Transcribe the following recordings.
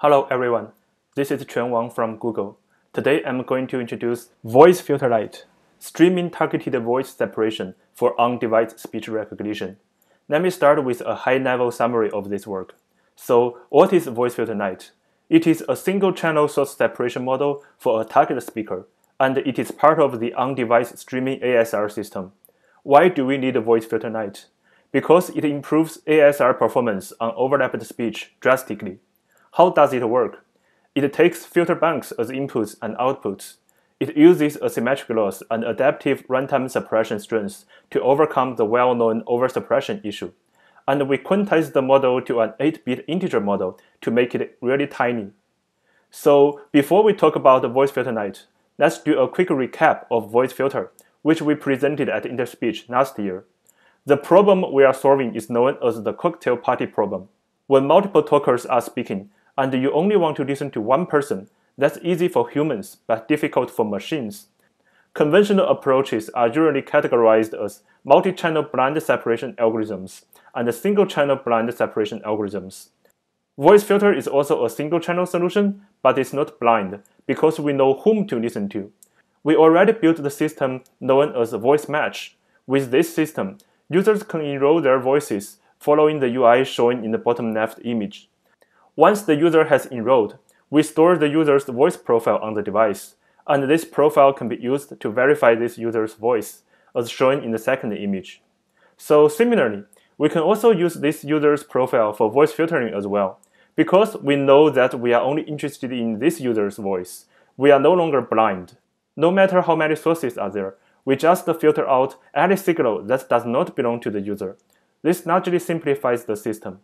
Hello everyone, this is Quan Wang from Google. Today I'm going to introduce VoiceFilter-Lite, streaming targeted voice separation for on-device speech recognition. Let me start with a high-level summary of this work. So, what is VoiceFilter-Lite? It is a single-channel source separation model for a target speaker, and it is part of the on-device streaming ASR system. Why do we need VoiceFilter-Lite? Because it improves ASR performance on overlapped speech drastically. How does it work? It takes filter banks as inputs and outputs. It uses asymmetric loss and adaptive runtime suppression strengths to overcome the well-known over-suppression issue. And we quantize the model to an 8-bit integer model to make it really tiny. So before we talk about VoiceFilter-Lite, let's do a quick recap of VoiceFilter, which we presented at Interspeech last year. The problem we are solving is known as the cocktail party problem. When multiple talkers are speaking, and you only want to listen to one person, that's easy for humans, but difficult for machines. Conventional approaches are usually categorized as multi-channel blind separation algorithms and single-channel blind separation algorithms. VoiceFilter is also a single-channel solution, but it's not blind, because we know whom to listen to. We already built the system known as Voice Match. With this system, users can enroll their voices following the UI shown in the bottom left image. Once the user has enrolled, we store the user's voice profile on the device, and this profile can be used to verify this user's voice, as shown in the second image. So similarly, we can also use this user's profile for voice filtering as well. Because we know that we are only interested in this user's voice, we are no longer blind. No matter how many sources are there, we just filter out any signal that does not belong to the user. This largely simplifies the system.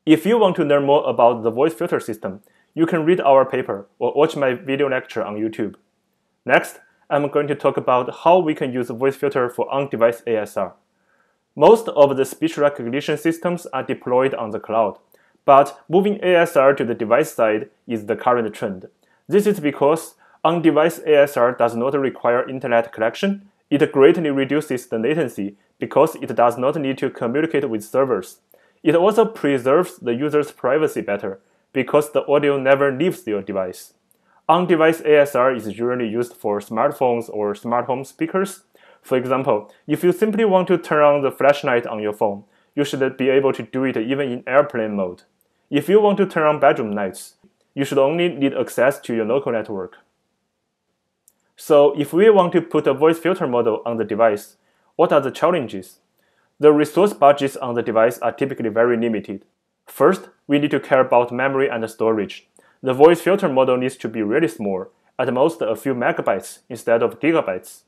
If you want to learn more about the voice filter system, you can read our paper or watch my video lecture on YouTube. Next, I'm going to talk about how we can use voice filter for on-device ASR. Most of the speech recognition systems are deployed on the cloud, but moving ASR to the device side is the current trend. This is because on-device ASR does not require internet connection. It greatly reduces the latency because it does not need to communicate with servers. It also preserves the user's privacy better because the audio never leaves your device. On-device ASR is usually used for smartphones or smart home speakers. For example, if you simply want to turn on the flashlight on your phone, you should be able to do it even in airplane mode. If you want to turn on bedroom lights, you should only need access to your local network. So if we want to put a voice filter model on the device, what are the challenges? The resource budgets on the device are typically very limited. First, we need to care about memory and storage. The voice filter model needs to be really small, at most a few megabytes instead of gigabytes.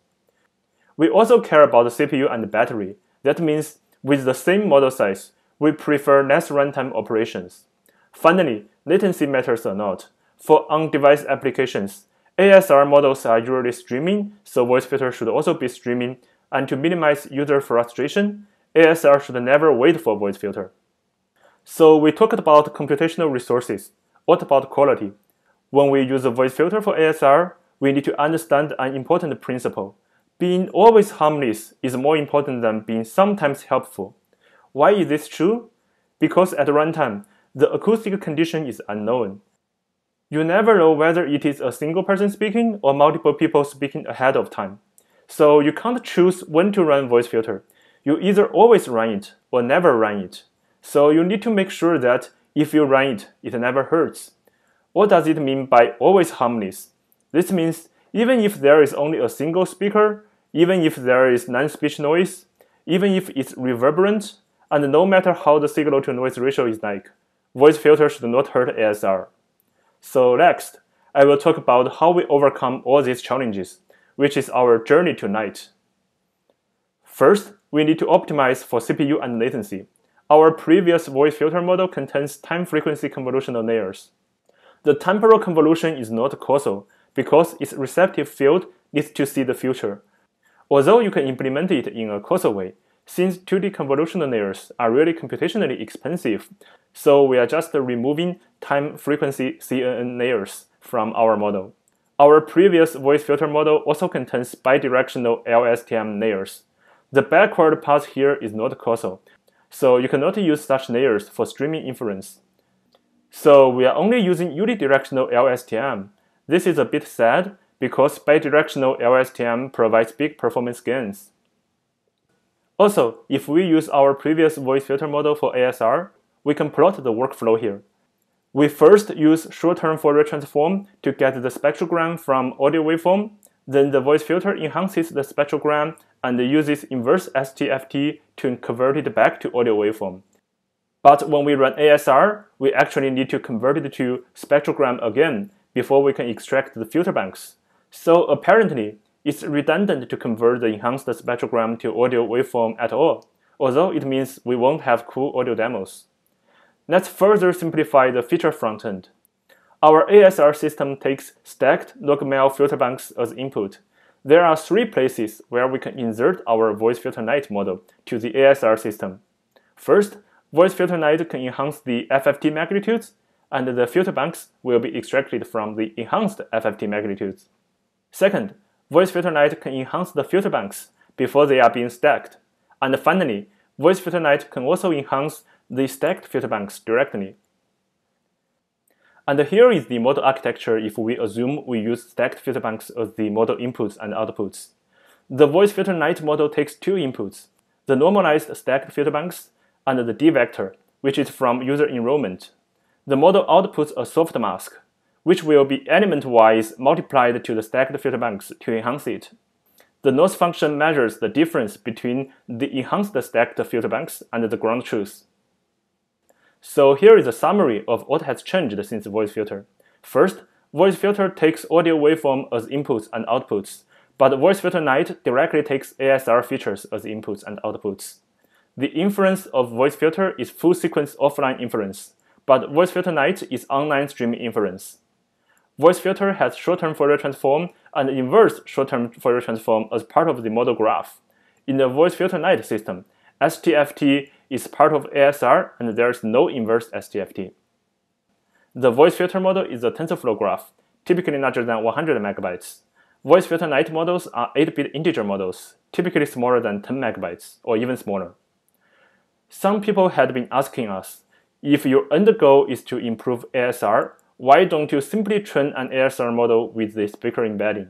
We also care about the CPU and the battery. That means, with the same model size, we prefer less runtime operations. Finally, latency matters a lot. For on-device applications, ASR models are usually streaming, so voice filter should also be streaming, and to minimize user frustration, ASR should never wait for voice filter. So we talked about computational resources. What about quality? When we use a voice filter for ASR, we need to understand an important principle. Being always harmless is more important than being sometimes helpful. Why is this true? Because at runtime, the acoustic condition is unknown. You never know whether it is a single person speaking or multiple people speaking ahead of time. So you can't choose when to run voice filter. You either always run it or never run it. So you need to make sure that if you run it, it never hurts. What does it mean by always harmless? This means even if there is only a single speaker, even if there is non-speech noise, even if it's reverberant, and no matter how the signal-to-noise ratio is like, voice filter should not hurt ASR. So next, I will talk about how we overcome all these challenges, which is our journey tonight. First, we need to optimize for CPU and latency. Our previous voice filter model contains time-frequency convolutional layers. The temporal convolution is not causal because its receptive field needs to see the future. Although you can implement it in a causal way, since 2D convolutional layers are really computationally expensive, so we are just removing time-frequency CNN layers from our model. Our previous voice filter model also contains bidirectional LSTM layers. The backward path here is not causal, so you cannot use such layers for streaming inference. So we are only using unidirectional LSTM. This is a bit sad because bidirectional LSTM provides big performance gains. Also, if we use our previous voice filter model for ASR, we can plot the workflow here. We first use short-term Fourier transform to get the spectrogram from audio waveform, then the voice filter enhances the spectrogram and uses inverse STFT to convert it back to audio waveform. But when we run ASR, we actually need to convert it to spectrogram again before we can extract the filter banks. So apparently, it's redundant to convert the enhanced spectrogram to audio waveform at all, although it means we won't have cool audio demos. Let's further simplify the feature frontend. Our ASR system takes stacked log-mel filter banks as input. There are 3 places where we can insert our VoiceFilter-Lite model to the ASR system. First, VoiceFilter-Lite can enhance the FFT magnitudes, and the filter banks will be extracted from the enhanced FFT magnitudes. Second, VoiceFilter-Lite can enhance the filter banks before they are being stacked. And finally, VoiceFilter-Lite can also enhance the stacked filter banks directly. And here is the model architecture if we assume we use stacked filter banks as the model inputs and outputs. The VoiceFilter-Lite model takes 2 inputs, the normalized stacked filter banks and the D vector, which is from user enrollment. The model outputs a soft mask, which will be element-wise multiplied to the stacked filter banks to enhance it. The loss function measures the difference between the enhanced stacked filter banks and the ground truth. So here is a summary of what has changed since VoiceFilter. First, VoiceFilter takes audio waveform as inputs and outputs, but VoiceFilter-Lite directly takes ASR features as inputs and outputs. The inference of VoiceFilter is full sequence offline inference, but VoiceFilter-Lite is online streaming inference. VoiceFilter has short-term Fourier transform and inverse short-term Fourier transform as part of the model graph. In the VoiceFilter-Lite system, STFT is part of ASR and there is no inverse STFT. The VoiceFilter model is a TensorFlow graph, typically larger than 100 megabytes. VoiceFilter-Lite models are 8-bit integer models, typically smaller than 10 megabytes or even smaller. Some people had been asking us, if your end goal is to improve ASR, why don't you simply train an ASR model with the speaker embedding?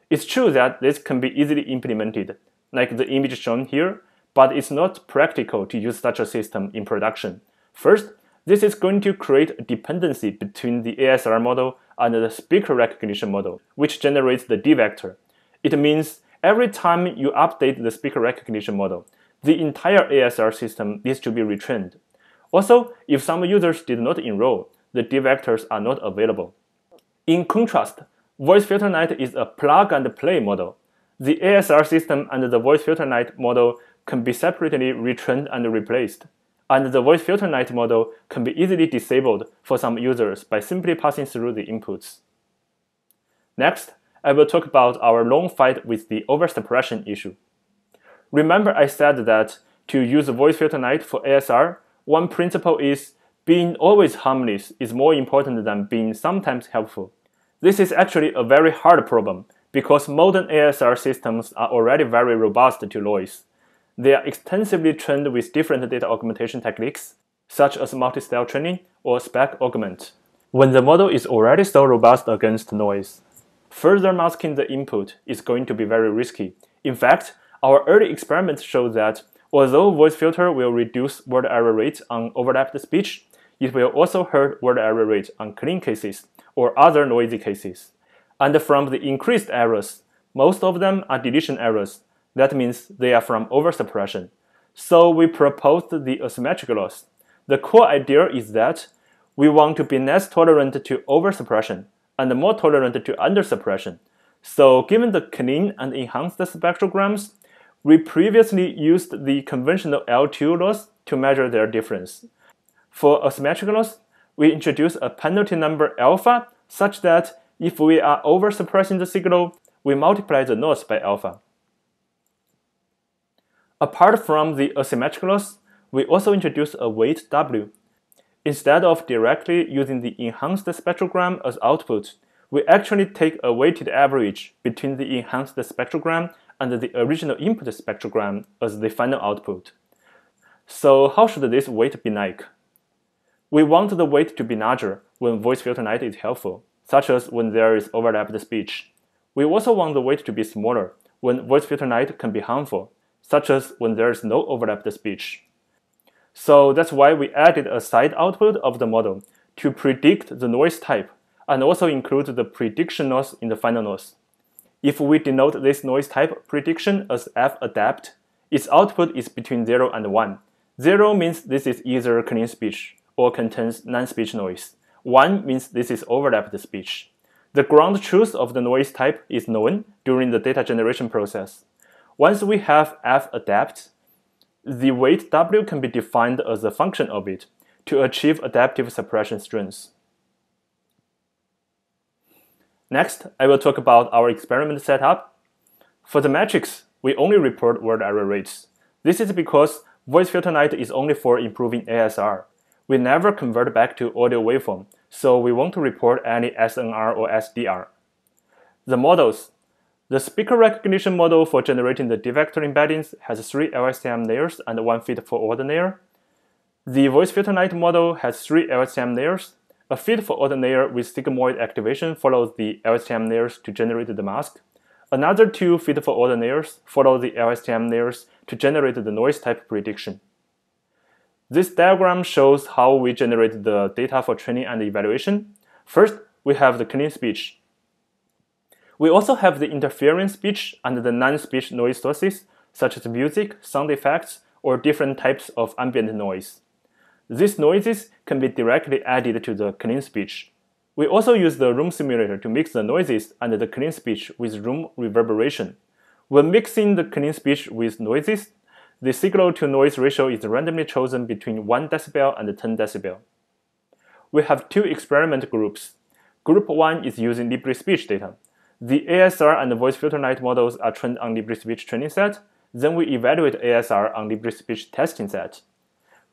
It's true that this can be easily implemented, like the image shown here, but it's not practical to use such a system in production. First, this is going to create a dependency between the ASR model and the speaker recognition model, which generates the D vector. It means every time you update the speaker recognition model, the entire ASR system needs to be retrained. Also, if some users did not enroll, the D vectors are not available. In contrast, VoiceFilter-Lite is a plug-and-play model. The ASR system and the VoiceFilter-Lite model can be separately retrained and replaced, and the VoiceFilter-Lite model can be easily disabled for some users by simply passing through the inputs. Next, I will talk about our long fight with the over-suppression issue. Remember I said that to use VoiceFilter-Lite for ASR, one principle is being always harmless is more important than being sometimes helpful. This is actually a very hard problem because modern ASR systems are already very robust to noise. They are extensively trained with different data augmentation techniques, such as multi-style training or spec augment. When the model is already so robust against noise, further masking the input is going to be very risky. In fact, our early experiments show that although voice filter will reduce word error rate on overlapped speech, it will also hurt word error rate on clean cases or other noisy cases. And from the increased errors, most of them are deletion errors. That means they are from over-suppression. So we proposed the asymmetric loss. The core idea is that we want to be less tolerant to over-suppression and more tolerant to under-suppression. So given the clean and enhanced spectrograms, we previously used the conventional L2 loss to measure their difference. For asymmetric loss, we introduce a penalty number alpha such that if we are over-suppressing the signal, we multiply the loss by alpha. Apart from the asymmetric loss, we also introduce a weight W. Instead of directly using the enhanced spectrogram as output, we actually take a weighted average between the enhanced spectrogram and the original input spectrogram as the final output. So how should this weight be like? We want the weight to be larger when VoiceFilter-Lite is helpful, such as when there is overlapped speech. We also want the weight to be smaller when VoiceFilter-Lite can be harmful, such as when there is no overlapped speech. So that's why we added a side output of the model to predict the noise type and also include the prediction loss in the final loss. If we denote this noise type prediction as f-adapt, its output is between 0 and 1. 0 means this is either clean speech or contains non-speech noise. 1 means this is overlapped speech. The ground truth of the noise type is known during the data generation process. Once we have f-adapt, the weight W can be defined as a function of it to achieve adaptive suppression strength. Next, I will talk about our experiment setup. For the metrics, we only report word error rates. This is because VoiceFilter-Lite is only for improving ASR. We never convert back to audio waveform, so we won't report any SNR or SDR. The models. The speaker recognition model for generating the defector embeddings has 3 LSTM layers and 1 feed-forward layer. The VoiceFilter-Lite model has 3 LSTM layers. A feed-forward layer with sigmoid activation follows the LSTM layers to generate the mask. Another 2 feed-forward layers follow the LSTM layers to generate the noise type prediction. This diagram shows how we generate the data for training and evaluation. First, we have the clean speech. We also have the interference speech and the non-speech noise sources, such as music, sound effects, or different types of ambient noise. These noises can be directly added to the clean speech. We also use the room simulator to mix the noises and the clean speech with room reverberation. When mixing the clean speech with noises, the signal-to-noise ratio is randomly chosen between 1 dB and 10 dB. We have 2 experiment groups. Group 1 is using LibriSpeech data. The ASR and the VoiceFilter-Lite models are trained on LibriSpeech training set. Then we evaluate ASR on LibriSpeech testing set.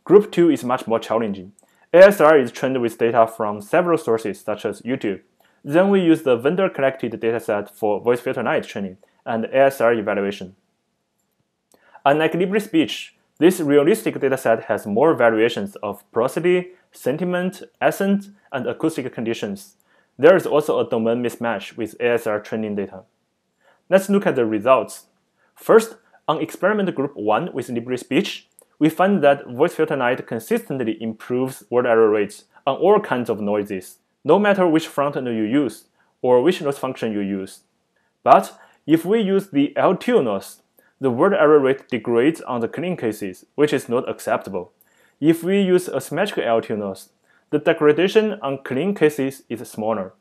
Group 2 is much more challenging. ASR is trained with data from several sources such as YouTube. Then we use the vendor-collected dataset for VoiceFilter-Lite training and ASR evaluation. Unlike LibriSpeech, this realistic dataset has more variations of prosody, sentiment, accent, and acoustic conditions. There is also a domain mismatch with ASR training data. Let's look at the results. First, on experiment group 1 with LibriSpeech, we find that VoiceFilter-Lite consistently improves word error rates on all kinds of noises, no matter which front-end you use or which loss function you use. But if we use the L2 loss, the word error rate degrades on the clean cases, which is not acceptable. If we use a symmetric L2 loss, the degradation on clean cases is smaller.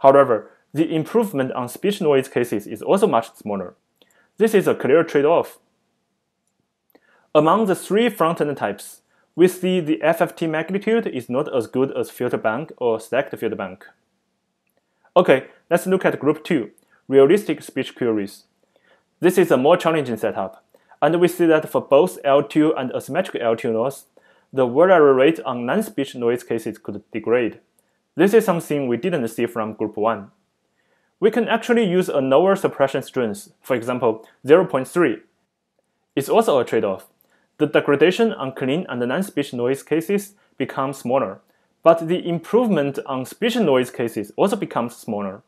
However, the improvement on speech noise cases is also much smaller. This is a clear trade-off. Among the 3 front-end types, we see the FFT magnitude is not as good as filter bank or stacked filter bank. Okay, let's look at group 2, realistic speech queries. This is a more challenging setup, and we see that for both L2 and asymmetric L2 loss, the word error rate on non-speech noise cases could degrade. This is something we didn't see from group 1. We can actually use a lower suppression strength, for example, 0.3. It's also a trade-off. The degradation on clean and non-speech noise cases becomes smaller, but the improvement on speech noise cases also becomes smaller.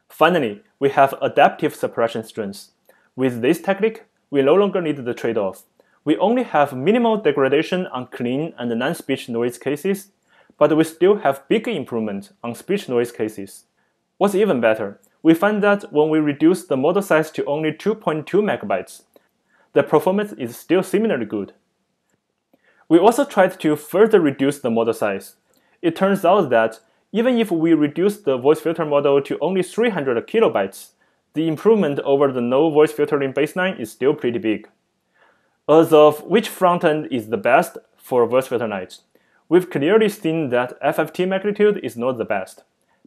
Finally, we have adaptive suppression strength. With this technique, we no longer need the trade-off. We only have minimal degradation on clean and non-speech noise cases, but we still have big improvement on speech noise cases. What's even better, we find that when we reduce the model size to only 2.2 megabytes, the performance is still similarly good. We also tried to further reduce the model size. It turns out that even if we reduce the voice filter model to only 300 kilobytes, the improvement over the no voice filtering baseline is still pretty big. As of which frontend is the best for VoiceFilter-Lite, we've clearly seen that FFT magnitude is not the best.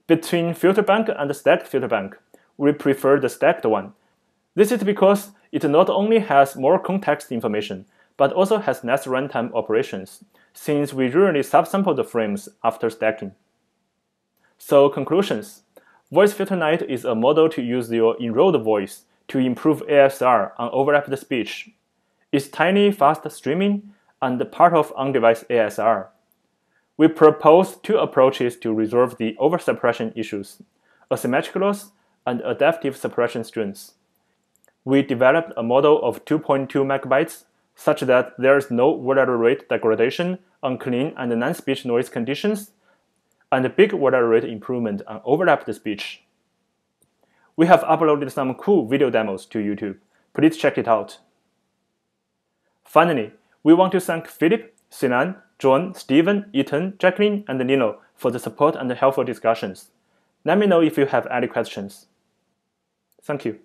Between filter bank and stacked filter bank, we prefer the stacked one. This is because it not only has more context information, but also has less runtime operations, since we usually subsample the frames after stacking. So conclusions. VoiceFilter-Lite is a model to use your enrolled voice to improve ASR on overlapped speech. It's tiny, fast streaming, and part of on-device ASR. We proposed two approaches to resolve the over-suppression issues: asymmetric loss and adaptive suppression strengths. We developed a model of 2.2 megabytes such that there is no word rate degradation on clean and non-speech noise conditions, and a big word rate improvement on overlapped speech. We have uploaded some cool video demos to YouTube. Please check it out. Finally, we want to thank Philip, Sinan, John, Stephen, Ethan, Jacqueline, and Nino for the support and helpful discussions. Let me know if you have any questions. Thank you.